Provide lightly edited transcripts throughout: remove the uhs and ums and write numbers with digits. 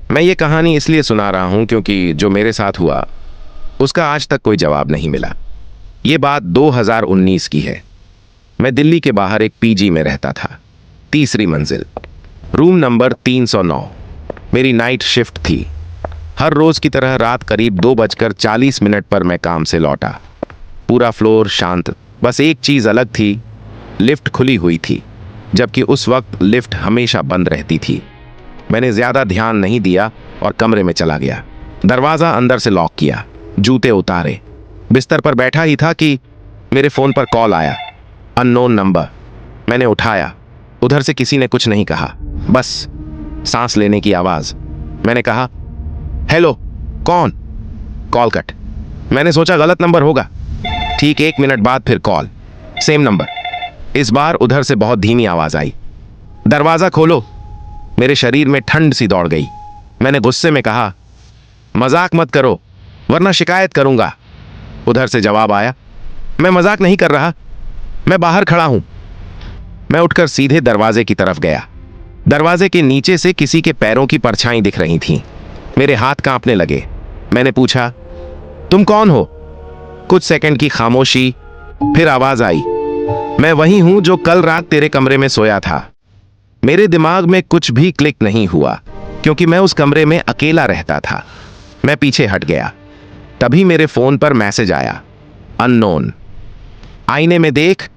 मैं ये कहानी इसलिए सुना रहा हूं क्योंकि जो मेरे साथ हुआ उसका आज तक कोई जवाब नहीं मिला। ये बात 2019 की है। मैं दिल्ली के बाहर एक पीजी में रहता था, तीसरी मंजिल, रूम नंबर 309। मेरी नाइट शिफ्ट थी। हर रोज की तरह रात करीब 2:40 पर मैं काम से लौटा। पूरा फ्लोर शांत, बस एक चीज अलग थी, लिफ्ट खुली हुई थी, जबकि उस वक्त लिफ्ट हमेशा बंद रहती थी। मैंने ज्यादा ध्यान नहीं दिया और कमरे में चला गया। दरवाजा अंदर से लॉक किया, जूते उतारे, बिस्तर पर बैठा ही था कि मेरे फोन पर कॉल आया, अननोन नंबर। मैंने उठाया। उधर से किसी ने कुछ नहीं कहा, बस सांस लेने की आवाज। मैंने कहा, हेलो, कौन? Call cut. मैंने सोचा गलत नंबर होगा। ठीक 1 मिनट बाद फिर कॉल, सेम नंबर। इस बार उधर से बहुत धीमी आवाज आई, दरवाजा खोलो। मेरे शरीर में ठंड सी दौड़ गई। मैंने गुस्से में कहा, मजाक मत करो वरना शिकायत करूंगा। उधर से जवाब आया, मैं मजाक नहीं कर रहा, मैं बाहर खड़ा हूं। मैं उठकर सीधे दरवाजे की तरफ गया। दरवाजे के नीचे से किसी के पैरों की परछाई दिख रही थी। मेरे हाथ कांपने लगे। मैंने पूछा, तुम कौन हो? कुछ सेकंड की खामोशी, फिर आवाज आई, मैं वही हूं जो कल रात तेरे कमरे में सोया था। मेरे दिमाग में कुछ भी क्लिक नहीं हुआ क्योंकि मैं उस कमरे में अकेला रहता था। मैं पीछे हट गया। तभी मेरे फोन पर मैसेज आया, अननोन। आईने में देख।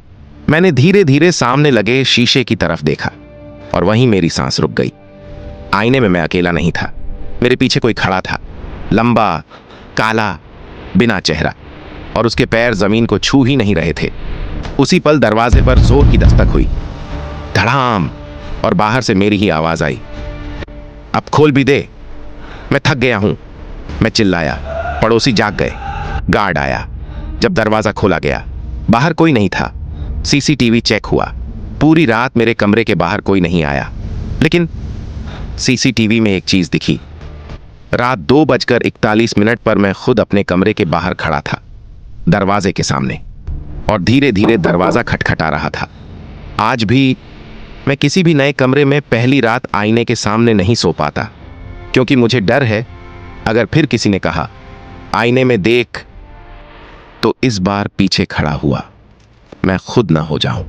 मैंने धीरे धीरे सामने लगे शीशे की तरफ देखा और वहीं मेरी सांस रुक गई। आईने में मैं अकेला नहीं था, मेरे पीछे कोई खड़ा था, लंबा, काला, बिना चेहरा, और उसके पैर जमीन को छू ही नहीं रहे थे। उसी पल दरवाजे पर जोर की दस्तक हुई, धड़ाम, और बाहर से मेरी ही आवाज आई, अब खोल भी दे, मैं थक गया हूं। मैं चिल्लाया। पड़ोसी जाग गए। गार्ड आया। जब दरवाजा खोला गया, बाहर कोई नहीं था। सीसीटीवी चेक हुआ। पूरी रात मेरे कमरे के बाहर कोई नहीं आया, लेकिन सीसीटीवी में एक चीज दिखी। रात 2:41 पर मैं खुद अपने कमरे के बाहर खड़ा था, दरवाजे के सामने, और धीरे धीरे दरवाजा खटखटा रहा था। आज भी मैं किसी भी नए कमरे में पहली रात आईने के सामने नहीं सो पाता, क्योंकि मुझे डर है अगर फिर किसी ने कहा, आईने में देख, तो इस बार पीछे खड़ा हुआ मैं खुद ना हो जाऊं।